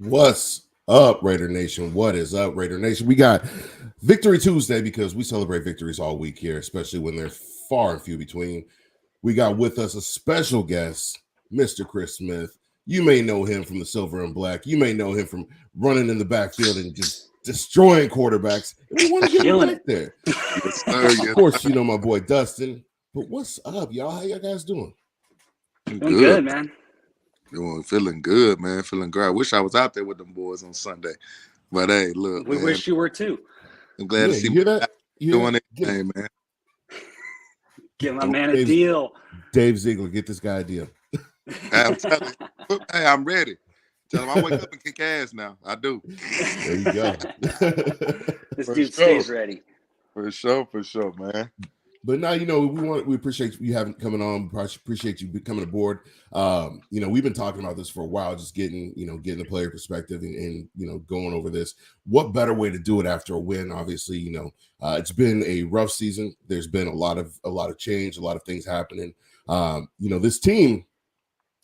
What's up, Raider Nation? What is up, Raider Nation? We got Victory Tuesday because we celebrate victories all week here, especially when they're far and few between. We got with us a special guest, Mr. Chris Smith. You may know him from the Silver and Black. You may know him from running in the backfield and just destroying quarterbacks. And we want to get him back there. Yes, sir. Of course, you know my boy Dustin. But what's up, y'all? How y'all guys doing? Doing good, man. Feeling good, man. Feeling great. I wish I was out there with them boys on Sunday. But hey, look, we wish you were too. I'm glad to see you hear that? Doing anything, man. Give my man a deal. Dave Ziegler, get this guy a deal. I'm telling you, hey, I'm ready. Tell him I wake up and kick ass now. I do. There you go. This dude stays ready. For sure, man. But now, we appreciate you coming on. Appreciate you coming aboard. We've been talking about this for a while, just getting the player perspective and going over this. What better way to do it after a win? Obviously, it's been a rough season. There's been a lot of change, a lot of things happening. This team,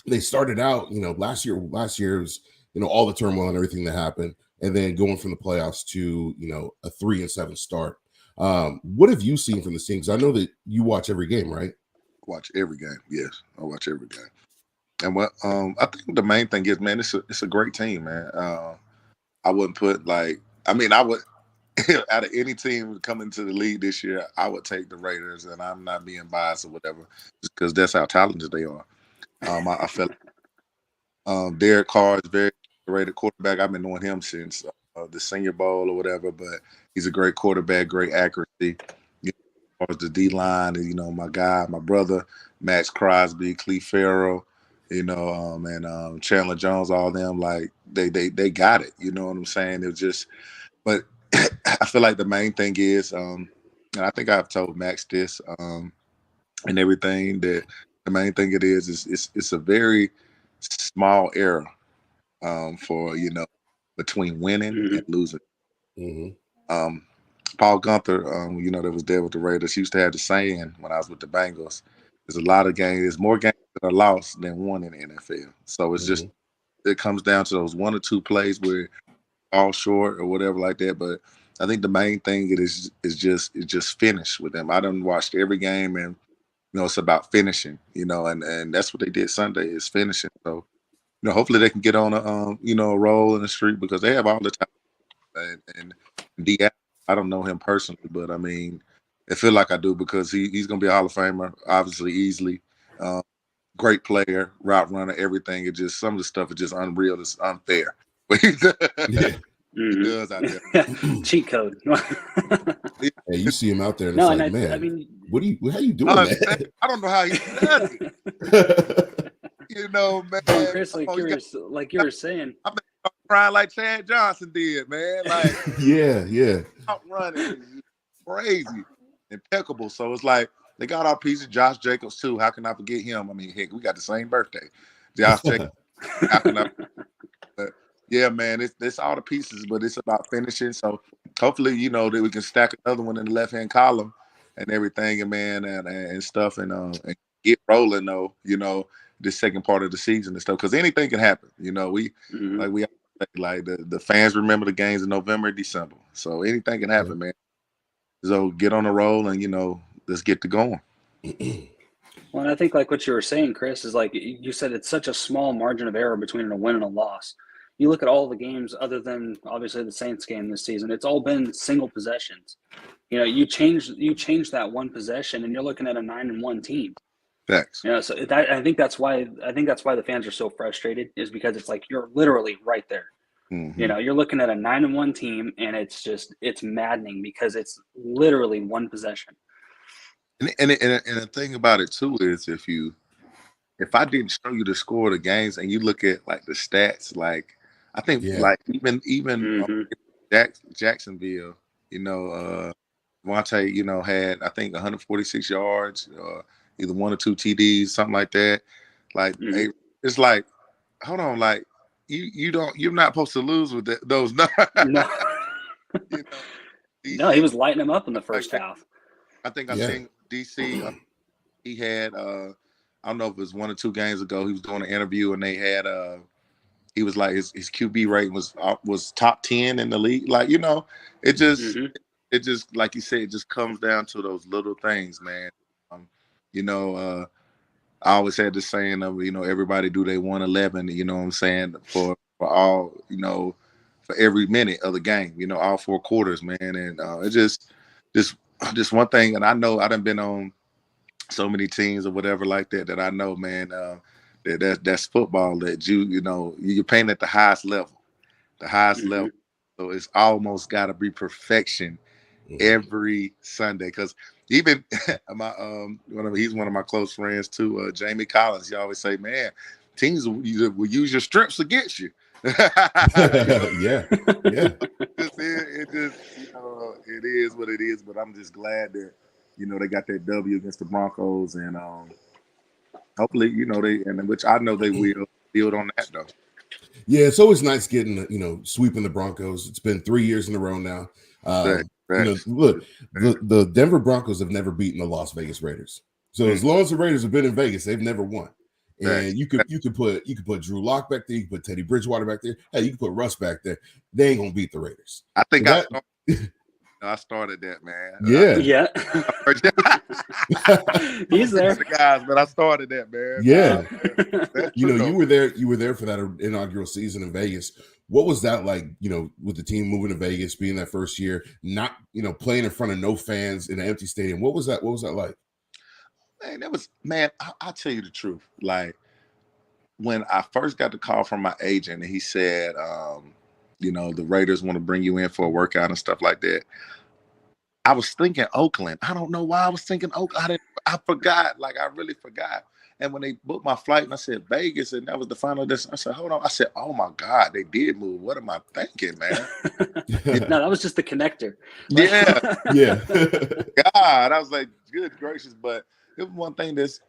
they started out, last year was, all the turmoil and everything that happened, and then going from the playoffs to, a 3-7 start. What have you seen from this team? Because I know that you watch every game, right? Watch every game. Yes, I watch every game. And what I think the main thing is, man, it's a great team, man. I wouldn't put I would out of any team coming to the league this year, I would take the Raiders, and I'm not being biased or whatever, just because that's how talented they are. I felt Derek Carr is very rated quarterback. I've been knowing him since the Senior Bowl or whatever, but he's a great quarterback, great accuracy. As far as the D line, my brother, Max Crosby, Cleve Farrell, and Chandler Jones, all them, like they got it. You know what I'm saying? It was just, but I feel like the main thing is, and I think I've told Max this, and everything, that the main thing it is it's a very small error for between winning and losing. Mm-hmm. Paul Gunther, that was there with the Raiders, he used to have the saying when I was with the Bengals, there's a lot of games, there's more games that are lost than won in the NFL. So it's just, it comes down to those one or two plays where all short or whatever like that. But I think the main thing is just finish with them. I done watched every game, and it's about finishing, and that's what they did Sunday, is finishing. So hopefully they can get on a roll in the street, because they have all the time. And D, I don't know him personally, but I mean, I feel like I do, because he's going to be a Hall of Famer, obviously, easily. Great player, route runner, everything. It just, some of the stuff is just unreal. It's unfair. Yeah. He does out there. Cheat code. Hey, you see him out there, and No, it's and man, I mean, how you doing that? I don't know how he does it. Man. Chris, like you were saying, I'm crying like Chad Johnson did, man. Like, yeah. Out running, crazy, impeccable. So it's like they got our pieces. Josh Jacobs too. How can I forget him? I mean, heck, we got the same birthday. Josh Jacobs. How can I? But yeah, man, it's all the pieces, but it's about finishing. So hopefully, that we can stack another one in the left-hand column and everything, and man, and stuff, and get rolling though. This second part of the season and stuff, because anything can happen. We like the fans remember the games in November and December, so anything can happen, man. So get on the roll, and let's get to going. Well, and I think like what you were saying, Chris, is like you said, it's such a small margin of error between a win and a loss. You look at all the games other than obviously the Saints game this season, it's all been single possessions. You change that one possession, and you're looking at a 9-1 team. Facts. So I think that's why the fans are so frustrated, is because it's like you're literally right there. Mm-hmm. You're looking at a 9-1 team, and it's maddening, because it's literally one possession. And the thing about it too is, if I didn't show you the score of the games and you look at like the stats, like I think like even Jacksonville, Devontae, had I think 146 yards, either one or two TDs, something like that. Like it's like, hold on, like you're not supposed to lose with those. No. No, he was lighting them up in the first half. I think I seen DC. He had I don't know if it was 1 or 2 games ago. He was doing an interview, and they had he was like his QB rating was top 10 in the league. Like, you know, it just like you said, it just comes down to those little things, man. You know, I always had this saying of, you know, everybody do they 111, you know what I'm saying, for all, you know, for every minute of the game, you know, all 4 quarters, man. And it's just one thing. And I know I done been on so many teams or whatever like that I know, man, that's football, that you know, you're playing at the highest level. So it's almost got to be perfection every Sunday. Because even my he's one of my close friends too, Jamie Collins. He always say, man, teams will use your strengths against you. Yeah. It just, you know, it is what it is. But I'm just glad that, you know, they got that W against the Broncos, and hopefully, you know, which I know they will build on that though. Yeah, it's always nice getting, you know, sweeping the Broncos. It's been 3 years in a row now. You know, look, the Denver Broncos have never beaten the Las Vegas Raiders. So as long as the Raiders have been in Vegas, they've never won. And you could put Drew Lock back there, you could put Teddy Bridgewater back there. Hey, you could put Russ back there. They ain't gonna beat the Raiders. I think I started that, man. Yeah. He's there. The guys, but I started that, man. Yeah. You know, you were there for that inaugural season in Vegas. What was that like, you know, with the team moving to Vegas, being that first year, not, you know, playing in front of no fans in an empty stadium? What was that like? Man, I'll tell you the truth. Like, when I first got the call from my agent and he said, you know, the Raiders want to bring you in for a workout and stuff like that, I was thinking Oakland. I don't know why I was thinking Oakland. I forgot. Like, I really forgot. And when they booked my flight and I said Vegas, and that was the final destination, I said, hold on. I said, oh my God, they did move. What am I thinking, man? No, that was just the connector. Yeah. God, I was like, good gracious. But it was one thing it's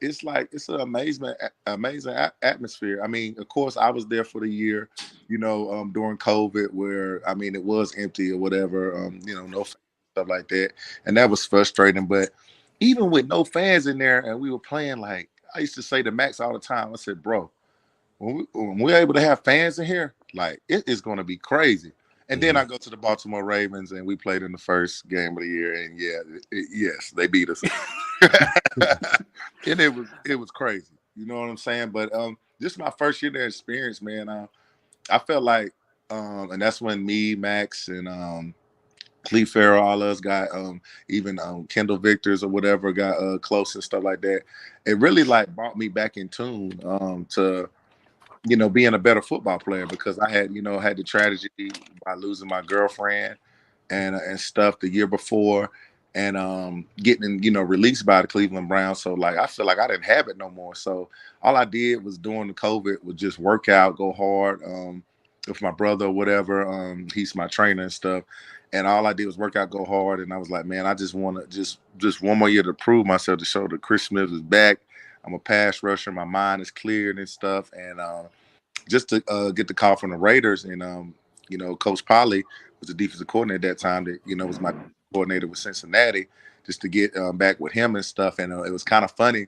an amazing atmosphere. I mean, of course, I was there for the year, you know, during COVID, where, I mean, it was empty or whatever, you know, no stuff like that. And that was frustrating. But even with no fans in there and we were playing, like, I used to say to Max all the time, I said, bro, when we're able to have fans in here, like, it is going to be crazy. And then I go to the Baltimore Ravens and we played in the first game of the year. And yes, they beat us. And it was crazy. You know what I'm saying? But just my first year there experience, man, I felt like, and that's when me, Max, and Cleve Farrell, all us got, even Kendall Victors or whatever got close and stuff like that. It really like brought me back in tune to, you know, being a better football player, because I had, you know, had the tragedy by losing my girlfriend and stuff the year before, and getting, you know, released by the Cleveland Browns. So like, I feel like I didn't have it no more. So all I did was during the COVID was just work out, go hard. With my brother or whatever, he's my trainer and stuff. And all I did was work out, go hard. And I was like, man, I just want to just one more year to prove myself, to show that Chris Smith is back. I'm a pass rusher. My mind is cleared and stuff. And just to get the call from the Raiders, and you know, Coach Polly was the defensive coordinator at that time. That, you know, was my coordinator with Cincinnati. Just to get back with him and stuff. And it was kind of funny.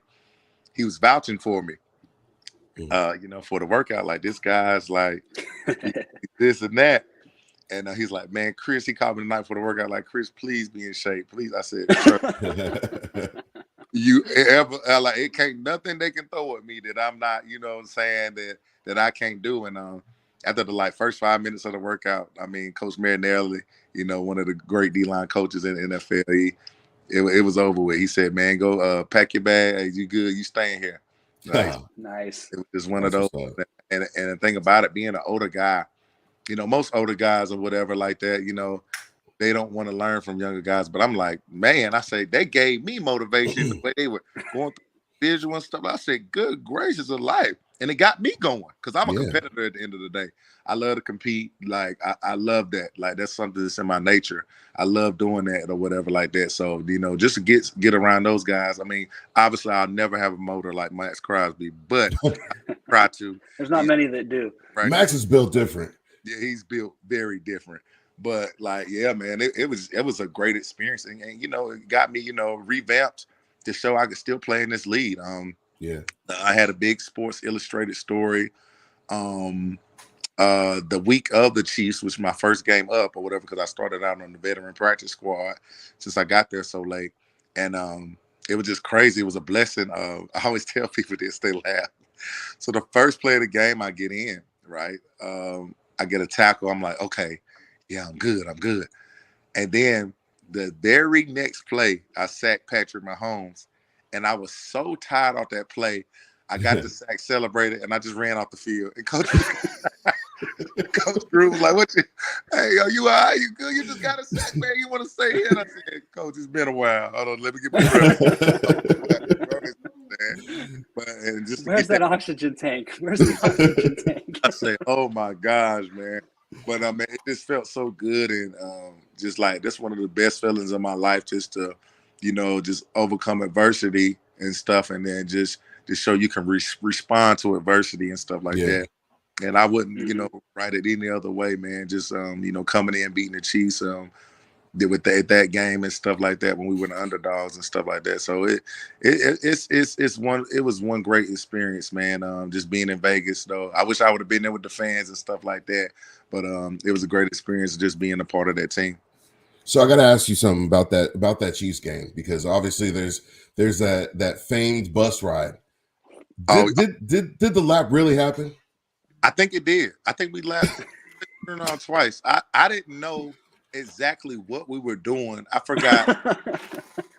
He was vouching for me, you know, for the workout. Like, this guy's like this and that. And he's like, man, Chris, he called me tonight for the workout. Like, Chris, please be in shape. Please. I said, you ever, like, it can't, nothing they can throw at me that I'm not, you know what I'm saying, that I can't do. And after the first 5 minutes of the workout, I mean, Coach Marinelli, you know, one of the great D-line coaches in the NFL, it was over with. He said, man, go pack your bag. Hey, you good? You staying here. Like, nice. It was just one of those. And the thing about it, being an older guy, you know, most older guys or whatever like that, you know, they don't want to learn from younger guys. But I'm like, man, I say they gave me motivation the way they were going through visual and stuff. I said, good gracious of life. And it got me going, because I'm a competitor at the end of the day. I love to compete. Like, I love that. Like, that's something that's in my nature. I love doing that or whatever like that. So, you know, just to get around those guys. I mean, obviously, I'll never have a motor like Max Crosby, but I try to. There's not many that do. Right? Max is built different. Yeah, he's built very different. But like, yeah, man, it was a great experience, and you know, it got me, you know, revamped to show I could still play in this league. I had a big Sports Illustrated story the week of the Chiefs, which was my first game up or whatever, because I started out on the veteran practice squad since I got there so late. And it was just crazy. It was a blessing. I always tell people this, they laugh. So the first play of the game, I get in, right? I get a tackle. I'm like, okay, yeah, I'm good. And then the very next play, I sacked Patrick Mahomes. And I was so tired off that play. I got the sack celebrated, and I just ran off the field. And Coach Drew was like, "What you? Hey, are you all right? You good? You just got a sack, man. You want to stay here?" And I said, "Coach, it's been a while. Hold on, let me get my breath." And just Where's that oxygen tank? Where's the oxygen tank? I say, "Oh my gosh, man!" But I mean, it just felt so good, and just like that's one of the best feelings of my life, just to, just overcome adversity and stuff, and then just to show you can respond to adversity and stuff like that. And I wouldn't, write it any other way, man. Just coming in beating the Chiefs, with that game and stuff like that when we were the underdogs and stuff like that. So it was one great experience, man. Just being in Vegas, though. I wish I would have been there with the fans and stuff like that. But it was a great experience just being a part of that team. So I got to ask you something about that Chiefs game, because obviously there's that famed bus ride. Did the lap really happen? I think it did. I think we lapped it twice. I didn't know exactly what we were doing. I forgot.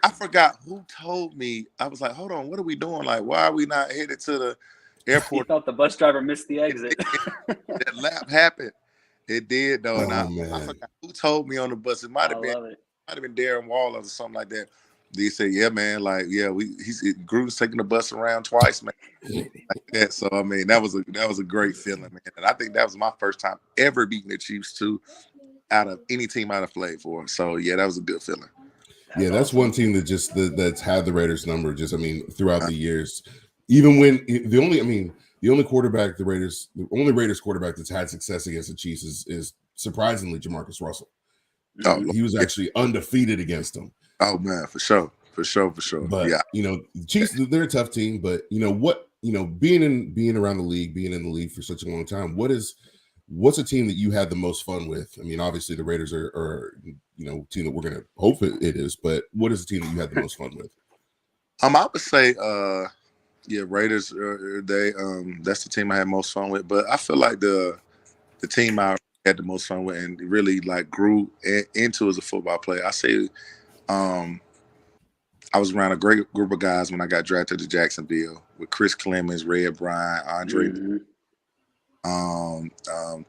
I forgot who told me. I was like, hold on, what are we doing? Like, why are we not headed to the airport? He thought the bus driver missed the exit. That lap happened. It did, though. And I forgot who told me on the bus. It might have been Darren Waller or something like that. They said, yeah, man, like, yeah, Gruden's taking the bus around twice, man. Like that. So I mean, that was a great feeling, man. And I think that was my first time ever beating the Chiefs too, out of any team I'd have played for. So yeah, that was a good feeling. That's awesome. One team that's had the Raiders number throughout the years. Even when the only Raiders quarterback that's had success against the Chiefs is surprisingly Jamarcus Russell. He was actually undefeated against them. Oh man, for sure. But the Chiefs, they're a tough team. But being around the league, being in the league for such a long time, what's a team that you had the most fun with? I mean, obviously the Raiders are a team that we're gonna hope it is. But what is the team that you had the most fun with? I would say, Raiders. That's the team I had most fun with. But I feel like the team I had the most fun with and really like grew into as a football player, I say, I was around a great group of guys when I got drafted to Jacksonville with Chris Clemens, Red Bryant, Andre,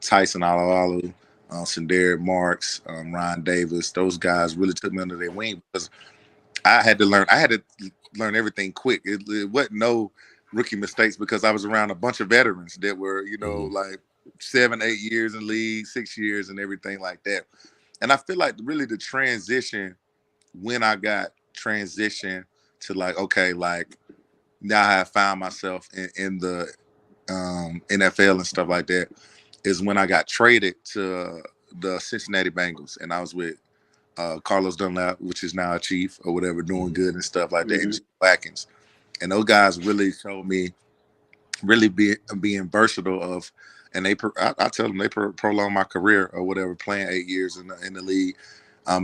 Tyson Alualu, Sindaric Marks, Ryan Davis. Those guys really took me under their wing because I had to learn everything quick. It wasn't no rookie mistakes because I was around a bunch of veterans that were, like 7-8 years in the league, 6 years and everything like that. And I feel like really the transition when I got transitioned to like, okay, like now I have found myself in the NFL and stuff like that is when I got traded to the Cincinnati Bengals and I was with Carlos Dunlap, which is now a chief or whatever, doing good and stuff like that, and Jim Watkins. And those guys really showed me really being versatile and I tell them they prolonged my career or whatever, playing 8 years in the league,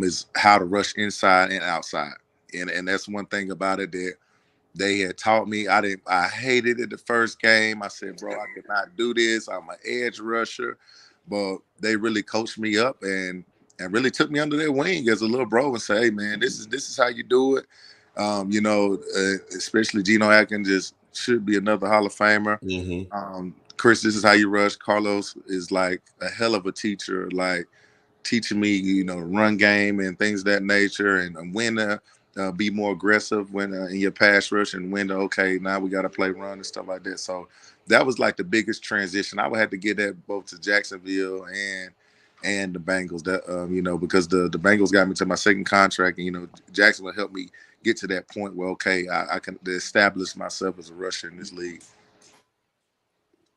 is how to rush inside and outside. And that's one thing about it that they had taught me. I hated it the first game. I said, bro, I could not do this. I'm an edge rusher. But they really coached me up and really took me under their wing as a little bro and say, hey man, this is how you do it. Especially Geno Atkins just should be another Hall of Famer. Chris, this is how you rush. Carlos is like a hell of a teacher, like teaching me, run game and things of that nature, and when to be more aggressive when in your pass rush, and when to now we got to play run and stuff like that. So that was like the biggest transition. I would have to get that both to Jacksonville and the Bengals. That because the Bengals got me to my second contract, and Jacksonville helped me get to that point where I can establish myself as a rusher in this league.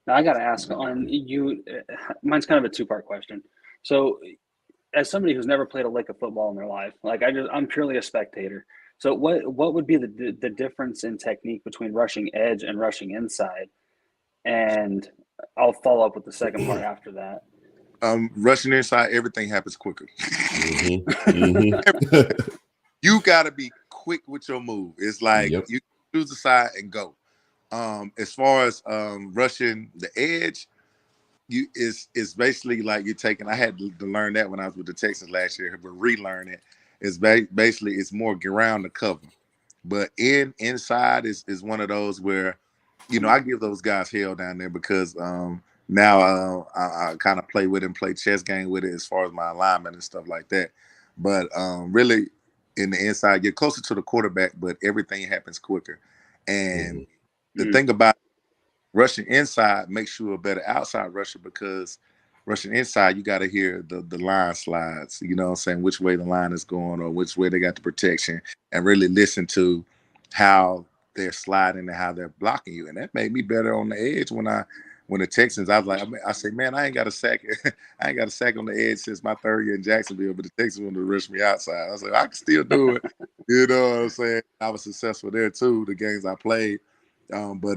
Now I got to ask on you. Mine's kind of a two-part question. So, as somebody who's never played a lick of football in their life, like I'm purely a spectator. So, what would be the difference in technique between rushing edge and rushing inside? And I'll follow up with the second part after that. Rushing inside, everything happens quicker. Mm-hmm. You gotta be quick with your move. It's like Yep. you choose the side and go. As far as rushing the edge, it's basically like you're taking. I had to learn that when I was with the Texans last year, but relearn it. It's basically it's more ground to cover, but inside is one of those where, I give those guys hell down there because now I kind of play with it and play chess game with it as far as my alignment and stuff like that. But really, in the inside, you're closer to the quarterback, but everything happens quicker. And the thing about rushing inside makes you a better outside rusher because rushing inside, you got to hear the line slides, you know what I'm saying, which way the line is going or which way they got the protection, and really listen to how they're sliding and how they're blocking you. And that made me better on the edge when the Texans, I was like, I say, man, I ain't got a sack. I ain't got a sack on the edge since my third year in Jacksonville, but the Texans wanted to rush me outside. I was like, I can still do it. You know what I'm saying? I was successful there too, the games I played. But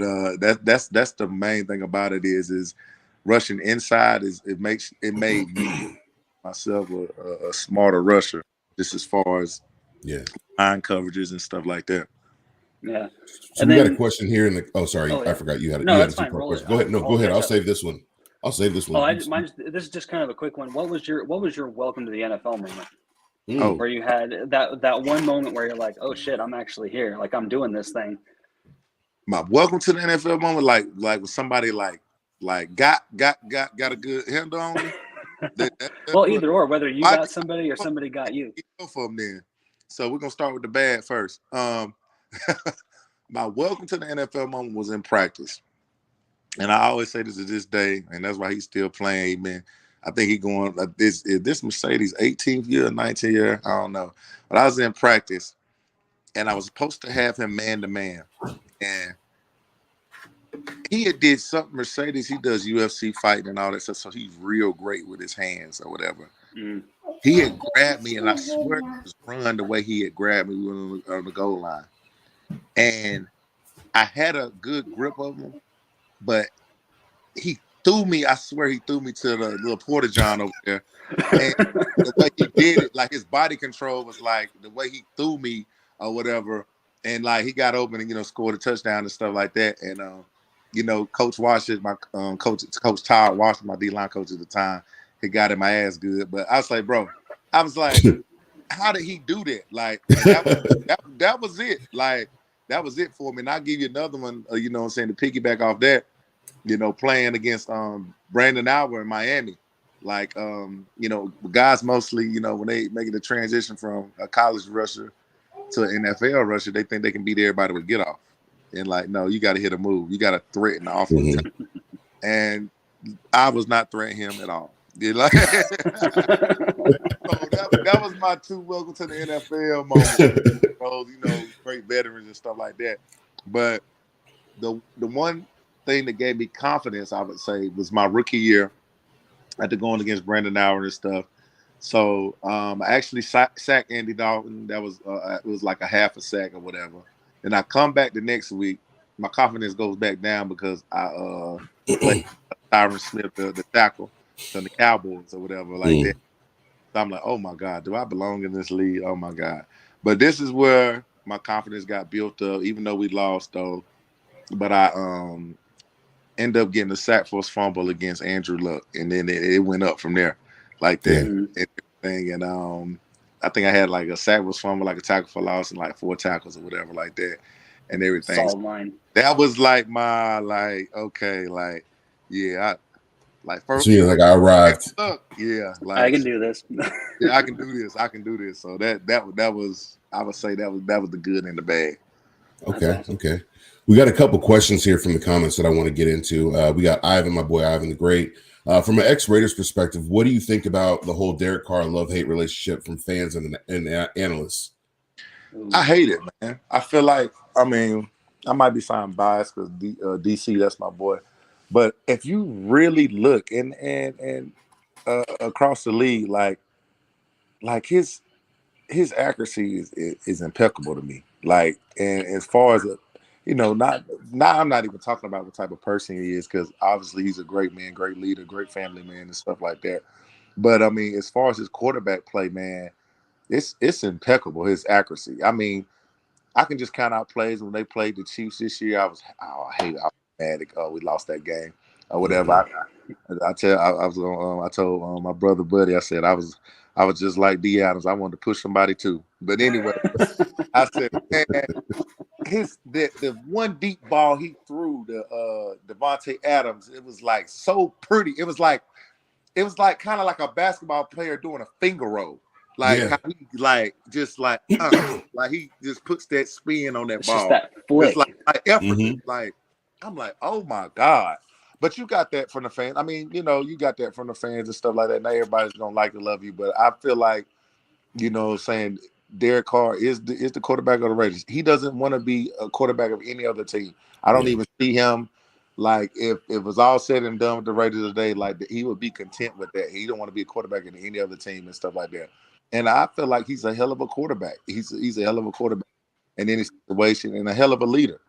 that's the main thing about it is rushing inside it made me myself a smarter rusher, just as far as line coverages and stuff like that. Yeah. So and we got a question here in the. Oh, sorry, yeah. I forgot you had. No, you had that's a fine. question. Go ahead. No, go ahead. I'll save this one. This is just kind of a quick one. What was your welcome to the NFL moment? Where you had that one moment where you're like, oh shit, I'm actually here. Like I'm doing this thing. My welcome to the NFL moment, like with somebody like got a good handle on me. Well, either or, whether you got somebody or somebody got you. From then. So we're gonna start with the bad first. My welcome to the NFL moment was in practice. And I always say this to this day, and that's why he's still playing, man. I think he's going like this. Is this Mercedes 18th year, 19th year? I don't know. But I was in practice and I was supposed to have him man to man. And he had did something, Mercedes, he does UFC fighting and all that stuff, so he's real great with his hands or whatever. He had grabbed me, and I swear it was run the way he had grabbed me on the goal line. And I had a good grip of him, but he threw me, I swear he threw me to the little porta john over there. And the way he did it, like his body control was like the way he threw me or whatever. And like he got open and, scored a touchdown and stuff like that. And Coach Washington, my Coach Todd Washington, my D-line coach at the time, he got in my ass good. But I was like, bro, how did he do that? Like that was it. Like that was it for me. And I'll give you another one, to piggyback off that, playing against Brandon Alber in Miami. Like, guys mostly, when they making the transition from a college rusher to an NFL rusher, they think they can beat everybody with get off. And like, no, you got to hit a move. You got to threaten the offense. And I was not threatening him at all. So that was my two welcome to the NFL moments. Great veterans and stuff like that. But the one thing that gave me confidence, I would say, was my rookie year after going against Brandon Allen and stuff. So I actually sacked Andy Dalton. That was it was like a half a sack or whatever. Then I come back the next week. My confidence goes back down because I played Tyron Smith, the tackle, from the Cowboys or whatever like that. So I'm like, oh my God, do I belong in this league? Oh my God. But this is where my confidence got built up, even though we lost though. But I end up getting a sack force fumble against Andrew Luck, and then it went up from there, like that and everything. And I think I had like a sack force fumble, like a tackle for loss, and like 4 tackles or whatever, like that, and everything. Solid line. That was like my okay, like first. So you're like, I arrived. Yeah, like I can do this. Yeah, I can do this. I can do this. So that was, I would say that was the good and the bad. Okay, awesome. Okay. We got a couple questions here from the comments that I want to get into. We got Ivan, my boy Ivan the Great. From an ex-Raiders perspective, what do you think about the whole Derek Carr love-hate relationship from fans and analysts? I hate it, man. I feel like, I might be sounding biased because DC, that's my boy. But if you really look and across the league, like his accuracy is impeccable to me. Like, and as far as not now I'm not even talking about what type of person he is, because obviously he's a great man, great leader, great family man, and stuff like that. But I mean, as far as his quarterback play, man, it's impeccable. His accuracy. I mean, I can just count out plays when they played the Chiefs this year. I was mad that we lost that game or whatever. I told my brother Buddy, I said I was just like D Adams. I wanted to push somebody too. But anyway, I said, man, the one deep ball he threw to Devontae Adams, it was like so pretty. It was like kind of like a basketball player doing a finger roll. Like how he like he just puts that spin on that It's ball. just that flick. It's like effortless. Like I'm like, oh my God. But you got that from the fans. I mean, you got that from the fans and stuff like that. Not everybody's gonna like to love you, but I feel like, saying Derek Carr is the quarterback of the Raiders. He doesn't want to be a quarterback of any other team. I don't even see him. Like if it was all said and done with the Raiders today, like he would be content with that. He don't want to be a quarterback in any other team and stuff like that. And I feel like he's a hell of a quarterback. He's a hell of a quarterback in any situation and a hell of a leader.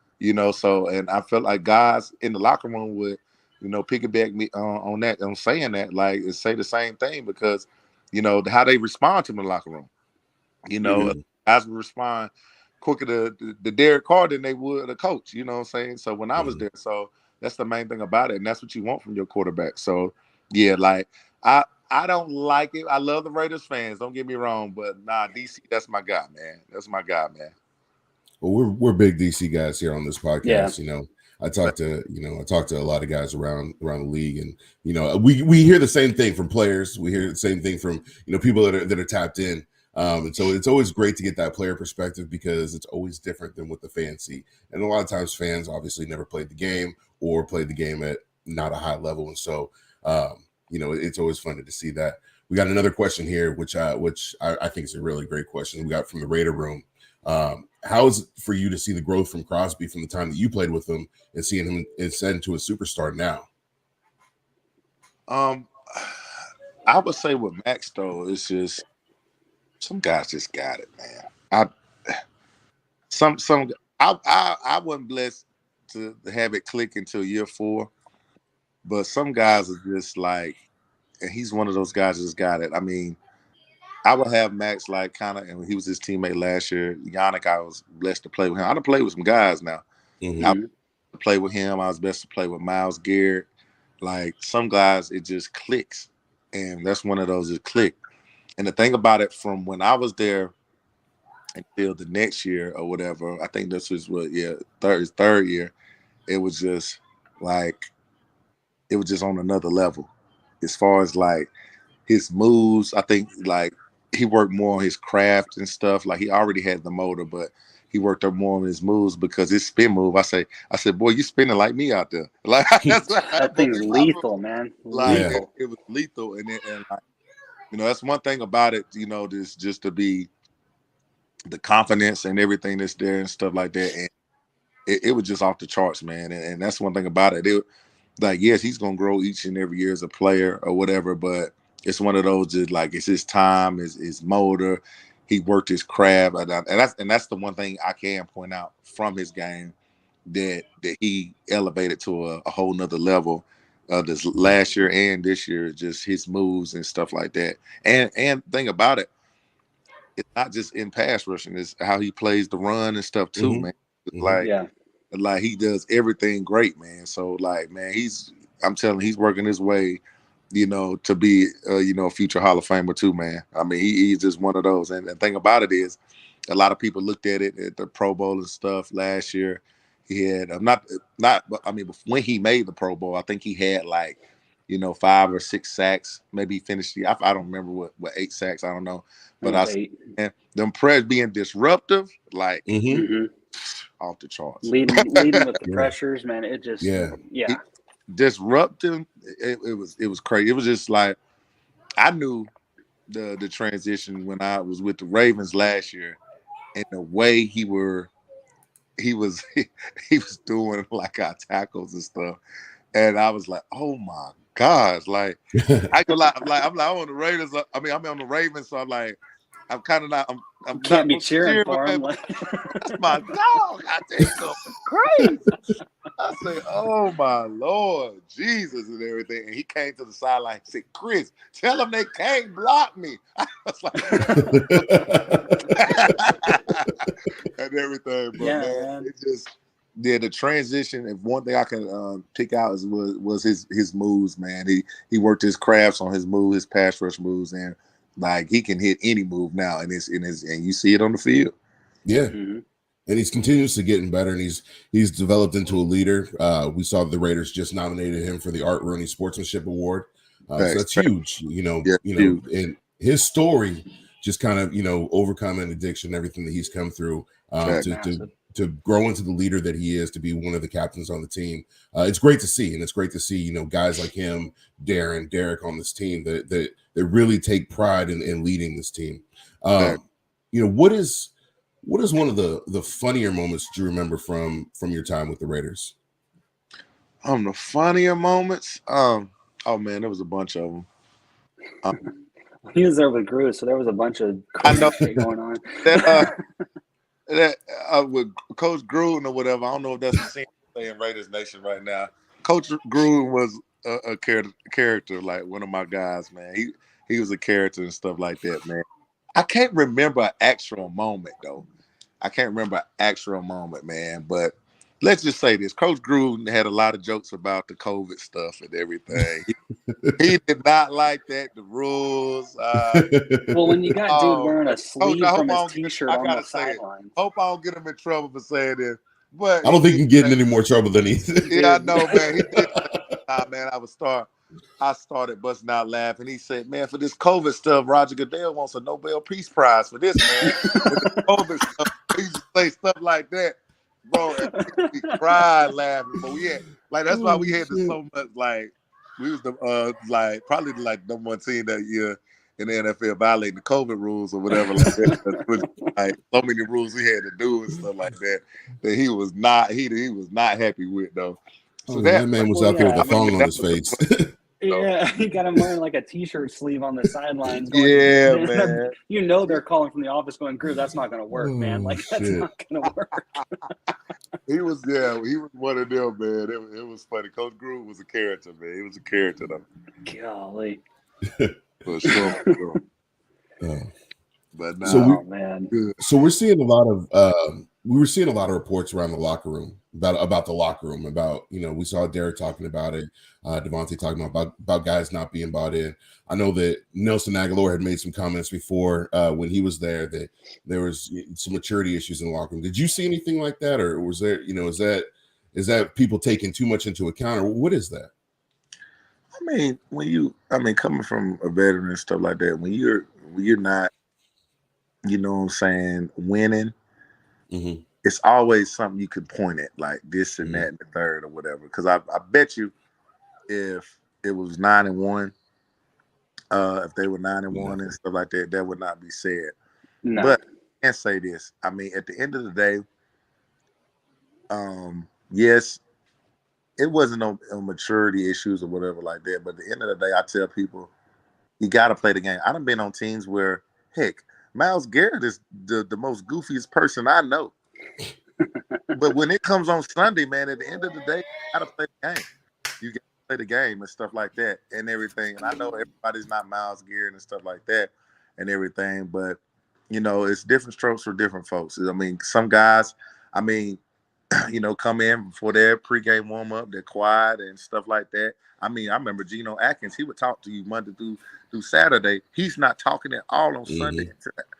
So and I felt like guys in the locker room would, piggyback me on that, on saying that, like say the same thing, because how they respond to him in the locker room. Guys would respond quicker to Derek Carr than they would a coach. You know what I'm saying? So when I was there, so that's the main thing about it, and that's what you want from your quarterback. So yeah, like I don't like it. I love the Raiders fans. Don't get me wrong, but nah, DC, that's my guy, man. That's my guy, man. Well, we're big DC guys here on this podcast. Yeah. I talk to a lot of guys around the league, and we hear the same thing from players. We hear the same thing from people that are tapped in. And so it's always great to get that player perspective, because it's always different than what the fans see. And a lot of times fans obviously never played the game or played the game at not a high level. And so, it's always fun to see that. We got another question here, which I think is a really great question. We got from the Raider Room. How is it for you to see the growth from Crosby from the time that you played with him and seeing him ascend to a superstar now? I would say with Max, though, it's just some guys just got it, man. I wasn't blessed to have it click until year 4, but some guys are just like, and he's one of those guys that just got it. I mean, I would have Max like kind of, and he was his teammate last year. Yannick, I was blessed to play with him. I done played with some guys now. I play with him. I was blessed to play with Myles Garrett. Like some guys, it just clicks, and that's one of those that click. And the thing about it, from when I was there until the next year or whatever, I think this was third year, it was just like, it was just on another level. As far as like his moves, I think like he worked more on his craft and stuff. Like he already had the motor, but he worked up more on his moves, because his spin move, I said, boy, you spinning like me out there. Like that thing's lethal, man. Like Lethal. it was lethal, and like, that's one thing about it. This just to be the confidence and everything that's there and stuff like that, and it was just off the charts, man. And that's one thing about it. Like, yes, he's gonna grow each and every year as a player or whatever, but it's one of those that, like, it's his time, his motor. He worked his craft, and that's the one thing I can point out from his game that he elevated to a whole nother level. This last year and this year, just his moves and stuff like that. And thing about it, it's not just in pass rushing; it's how he plays the run and stuff too, man. Like he does everything great, man. So like, man, I'm telling you, he's working his way, to be a future Hall of Famer too, man. I mean, he's just one of those. And the thing about it is, a lot of people looked at it at the Pro Bowl and stuff last year. He had but I mean, when he made the Pro Bowl, I think he had like, 5 or 6 sacks. Maybe he finished I don't remember what 8 sacks. I don't know, but and them press being disruptive, like off the charts. Leading with the pressures, man. It just disruptive. It was crazy. It was just like, I knew the transition when I was with the Ravens last year, and the way he was doing like our tackles and stuff, and I was like, oh my gosh, like I could like I'm on the Raiders. I mean, I'm on the Ravens, so I'm like, I'm kind of not. I'm Can't not be cheering for him. That's my dog. I think so crazy. I say, "Oh my Lord, Jesus," and everything. And he came to the sideline and said, "Chris, tell them they can't block me." I was like, and everything, but Yeah, man, it just the transition. If one thing I can pick out was his moves, man. He worked his crafts on his move, his pass rush moves, and like he can hit any move now, and you see it on the field. Yeah. Mm-hmm. And he's continuously getting better, and he's developed into a leader. We saw the Raiders just nominated him for the Art Rooney Sportsmanship Award, so that's huge. Yeah, and his story just kind of overcoming addiction, everything that he's come through to grow into the leader that he is, to be one of the captains on the team. It's great to see, and it's great to see guys like him, Darren, Derek on this team that really take pride in leading this team. What is one of the funnier moments do you remember from your time with the Raiders? The funnier moments, oh man, there was a bunch of them. He was there with Gru, so there was a bunch of crazy shit going on. That with Coach Gruden or whatever. I don't know if that's the same thing in Raiders Nation right now. Coach Gruden was a character, like one of my guys, man. He was a character and stuff like that, man. I can't remember an actual moment though. I can't remember an actual moment, man. But let's just say this: Coach Gruden had a lot of jokes about the COVID stuff and everything. He did not like that. The rules. Well, when you got dude wearing a sleeve from his T-shirt on the sideline. Hope I don't get him in trouble for saying this. But I don't think you can get in any more trouble than he. Yeah, I know, man. He did. Man, I started busting out laughing. He said, "Man, for this COVID stuff, Roger Goodell wants a Nobel Peace Prize for this, man." For this COVID stuff, he used to say stuff like that, bro. And we cried laughing, but we had that's why we had so much we was the probably number one team that year in the NFL violating the COVID rules or whatever like that. It was, so many rules we had to do and stuff like that he was not happy with though. So that man was out there with a thong on his face. Yeah, he got him wearing like a T-shirt sleeve on the sidelines. Yeah, man. They're calling from the office going, "Gru, that's not going to work, man. That's not going to work." He was one of them, man. It was funny. Coach Gruden was a character, man. He was a character, though. Golly. For sure. But now, man. So we're seeing a lot of we were seeing a lot of reports around the locker room about the locker room, about we saw Derek talking about it, Devontae talking about guys not being bought in. I know that Nelson Aguilar had made some comments before when he was there that there was some maturity issues in the locker room. Did you see anything like that, or was there is that people taking too much into account, or what is that? I mean, coming from a veteran and stuff like that, when you're not, you know what I'm saying, winning, it's always something you could point at, like this and that and the third or whatever. Because I bet you if it was 9-1, if they were 9-1 and stuff like that, that would not be said. No. But I can say this. I mean, at the end of the day, yes, it wasn't no maturity issues or whatever like that. But at the end of the day, I tell people, you got to play the game. I done been on teams where, heck, Myles Garrett is the most goofiest person I know. But when it comes on Sunday, man, at the end of the day, you got to play the game. You got to play the game and stuff like that and everything. And I know everybody's not Myles Garrett and stuff like that and everything, but, it's different strokes for different folks. I mean, some guys, come in before their pregame warm-up, they're quiet and stuff like that. I mean, I remember Geno Atkins, he would talk to you Monday through Saturday. He's not talking at all on Sunday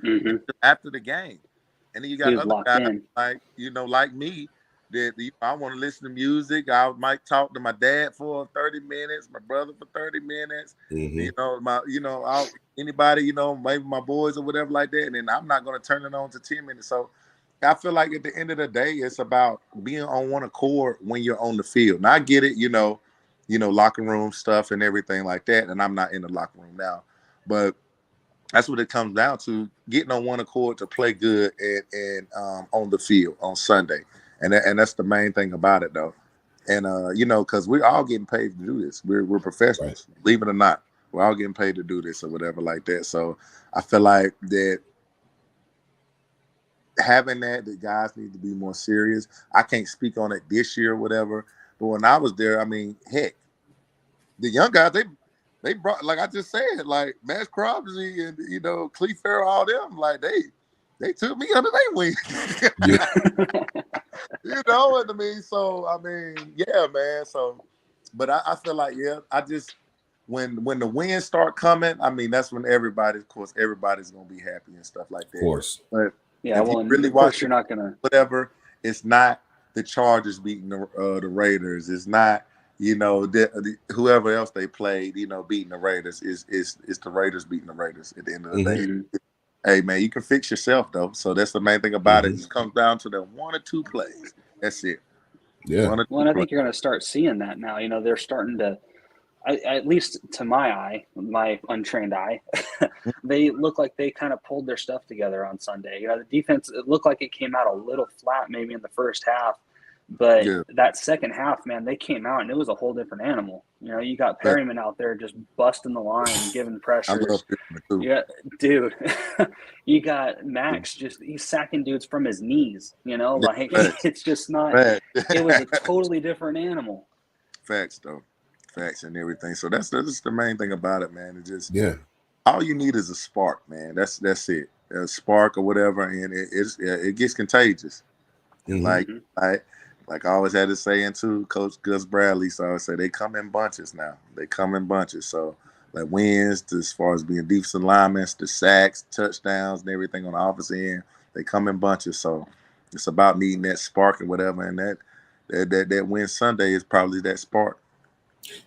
until after the game. And then you got other guys like me that I want to listen to music. I might talk to my dad for 30 minutes, my brother for 30 minutes. Anybody, maybe my boys or whatever like that. And then I'm not going to turn it on to 10 minutes. So I feel like at the end of the day, it's about being on one accord when you're on the field. And I get it, locker room stuff and everything like that. And I'm not in the locker room now, but that's what it comes down to: getting on one accord to play good and on the field on Sunday. And that's the main thing about it, though. And because we're all getting paid to do this. We're professionals, believe it or not. We're all getting paid to do this or whatever like that. So I feel like that having that, the guys need to be more serious. I can't speak on it this year or whatever, but when I was there, I mean, heck, the young guys, they brought, like I just said, like Max Crosby and Cleve Farrell, all them, like they took me under their wing. Yeah. You know what I mean? So I mean, yeah, man. So, but I feel like, yeah, I just when the wins start coming, I mean, that's when everybody, of course, everybody's gonna be happy and stuff like that. Of course. But Yeah, if well, you really of course watch you're not gonna. whatever, it's not the Chargers beating the Raiders. It's not whoever else they played, beating the Raiders. It's the Raiders beating the Raiders at the end of the day. Mhm. Hey man, you can fix yourself though. So that's the main thing about it. It just comes down to the 1 or 2 plays. That's it. Yeah. One or Well, two and I plays. think you're going to start seeing that now. They're starting to, at least to my eye, my untrained eye, they look like they kind of pulled their stuff together on Sunday. The defense, it looked like it came out a little flat maybe in the first half, but Yeah. that second half, man, they came out and it was a whole different animal. You got Perryman out there just busting the line, giving I pressures. love Pittman too. Yeah, dude. You got Max he's sacking dudes from his knees, like Facts. it's just not Facts. it was a totally different animal. Facts though. Facts and everything. So that's the main thing about it, man. It just Yeah. all you need is a spark, man. That's it. A spark or whatever, and it gets contagious. Like I always had to say too, Coach Gus Bradley. So I would say they come in bunches now. They come in bunches. So like wins as far as being defensive linemen, the sacks, touchdowns, and everything on the offensive end, they come in bunches. So it's about needing that spark and whatever. And that win Sunday is probably that spark.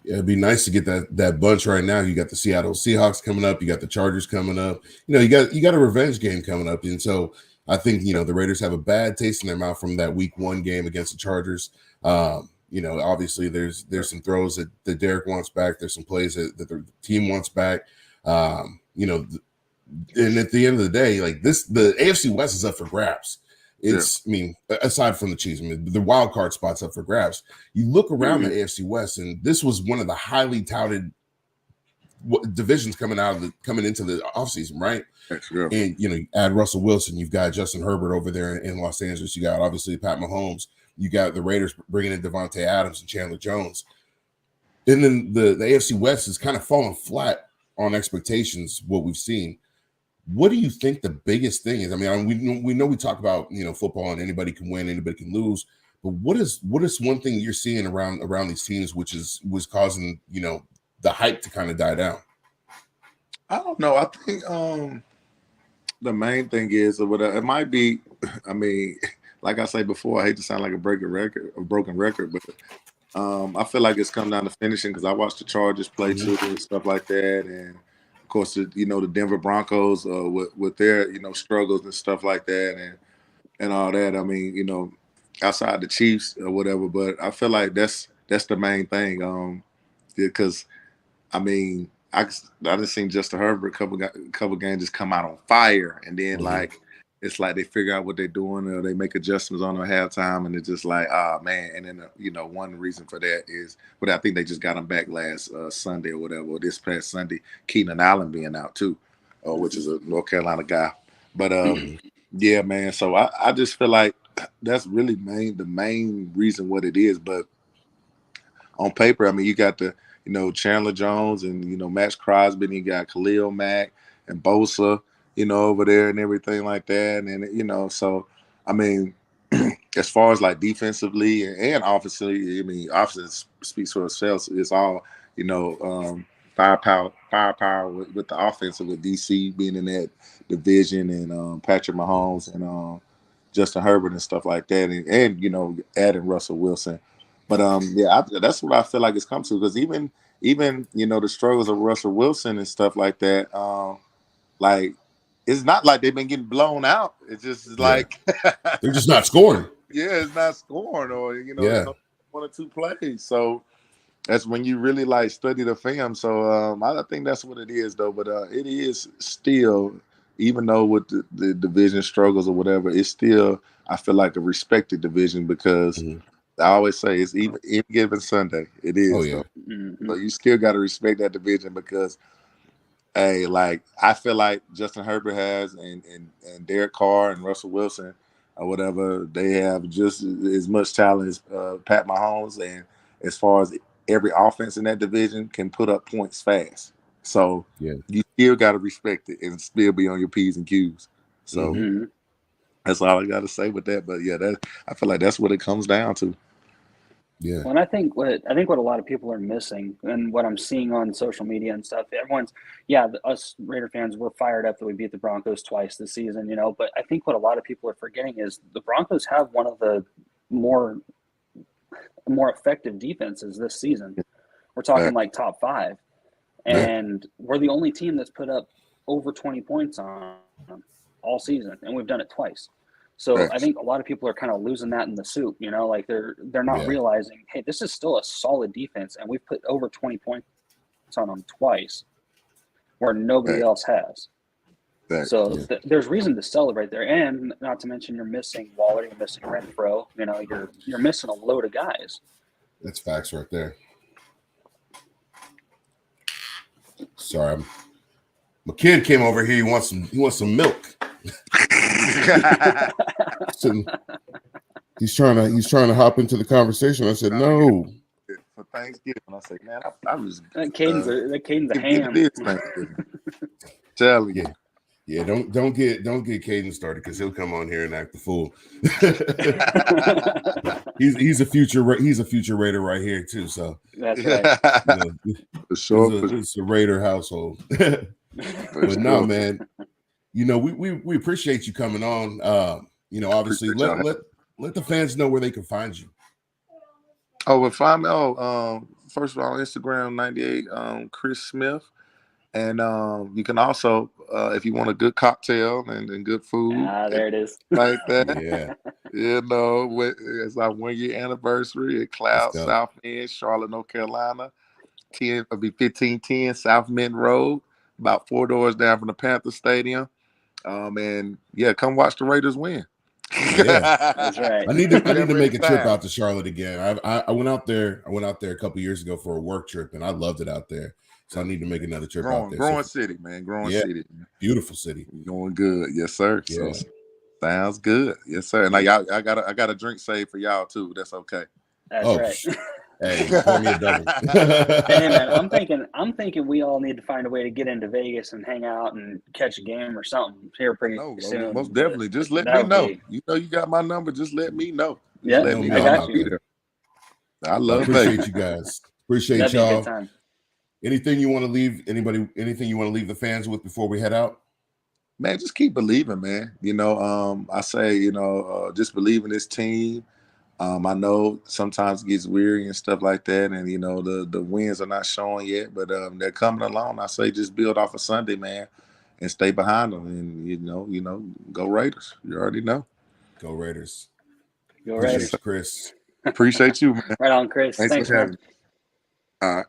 Yeah, it'd be nice to get that bunch right now. You got the Seattle Seahawks coming up. You got the Chargers coming up. You got a revenge game coming up, and so I think the Raiders have a bad taste in their mouth from that Week 1 game against the Chargers. Obviously there's some throws that Derek wants back. There's some plays that the team wants back. And at the end of the day, like the AFC West is up for grabs. It's, I mean, aside from the Chiefs, the wild card spot's up for grabs. You look around the AFC West, and this was one of the highly touted divisions coming into the offseason, right? Yeah. And you add Russell Wilson, you've got Justin Herbert over there in Los Angeles. You got obviously Pat Mahomes. You got the Raiders bringing in Devontae Adams and Chandler Jones. And then the AFC West has kind of fallen flat on expectations. What we've seen. What do you think the biggest thing is? I mean, we know we talk about football and anybody can win, anybody can lose, but what is one thing you're seeing around these teams was causing the hype to kind of die down? I don't know. I think the main thing is it might be. I mean, like I say before, I hate to sound like a broken record, but I feel like it's come down to finishing because I watched the Chargers play too and stuff like that, and of course, the Denver Broncos with their struggles and stuff like that, and all that. I mean, outside the Chiefs or whatever, but I feel like that's the main thing. Because I mean, I just seen Justin Herbert a couple games just come out on fire, and then it's like they figure out what they're doing or they make adjustments on at halftime, and it's just like, man. And then one reason for that is, but I think they just got him back last Sunday or whatever, or this past Sunday, Keenan Allen being out too, which is a North Carolina guy. But yeah, man. So I just feel like that's really the main reason what it is. But on paper, I mean, you got the Chandler Jones and Max Crosby, and you got Khalil Mack and Bosa, over there and everything like that, and so I mean, as far as like defensively and offensively, I mean, offense speaks for itself. It's all firepower with the offense with DC being in that division and Patrick Mahomes and Justin Herbert and stuff like that, and adding Russell Wilson. But that's what I feel like it's come to, because even the struggles of Russell Wilson and stuff like that, like it's not like they've been getting blown out. It's just like they're just not scoring. Yeah, it's not scoring, or Yeah. 1 or 2 plays. So that's when you really like study the film. So I think that's what it is, though. But it is still, even though with the division struggles or whatever, it's still, I feel like, a respected division, because I always say it's even given Sunday. It is. Oh yeah. So you still got to respect that division, because hey, like I feel like Justin Herbert has and Derek Carr and Russell Wilson, or whatever, they have just as much talent as Pat Mahomes, and as far as every offense in that division can put up points fast. So you still got to respect it and still be on your P's and Q's. So that's all I got to say with that. But yeah, I feel like that's what it comes down to. Yeah. Well, and I think what a lot of people are missing, and what I'm seeing on social media and stuff, everyone's us Raider fans, we're fired up that we beat the Broncos twice this season, But I think what a lot of people are forgetting is the Broncos have one of the more effective defenses this season. We're talking like top 5, and we're the only team that's put up over 20 points on them all season, and we've done it twice. So I think a lot of people are kind of losing that in the soup, like they're not realizing, hey, this is still a solid defense, and we've put over 20 points on them twice, where nobody else has. So there's reason to celebrate there, and not to mention you're missing Waller, you're missing Renfro, you're missing a load of guys. That's facts right there. Sorry, my kid came over here. He wants some milk. So he's trying to hop into the conversation. I said no. For Thanksgiving, I said, man, I was that Caden's a ham. Tell you. Yeah, don't get Caden started, because he'll come on here and act the fool. he's a future Raider right here too. So that's right. It's a Raider household. But no, man. We appreciate you coming on. Obviously let the fans know where they can find you. Oh, well, find me. First of all, on Instagram 98 Chris Smith. And you can also, if you want a good cocktail and good food, there it is, like that. It's our 1 year anniversary at Cloud South End, Charlotte, North Carolina. 1510 South Mint Road, about 4 doors down from the Panther Stadium. And come watch the Raiders win. Yeah, that's right. I need to make a trip out to Charlotte again. I went out there. a couple years ago for a work trip, and I loved it out there. So I need to make another trip out there. Growing city, man. Growing city. Beautiful city. Going good. Yes, sir. Yeah. So, sounds good. Yes, sir. And I got a drink saved for y'all too. That's okay. That's right. Hey, pour me a double. Hey man, I'm thinking we all need to find a way to get into Vegas and hang out and catch a game or something here pretty soon. Most definitely. Just let me know. You got my number. Just let me know. Yeah, let me I got you. I love Appreciate you guys. Appreciate y'all. Be a good time. Anything you want to leave anything you want to leave the fans with before we head out? Man, just keep believing, man. I say, just believe in this team. I know sometimes it gets weary and stuff like that, and the wins are not showing yet, but they're coming along. I say just build off of Sunday, man, and stay behind them, and go Raiders. You already know. Go Raiders. Go Raiders, Chris. Appreciate you, man. Right on, Chris. Thanks, for having me. All right.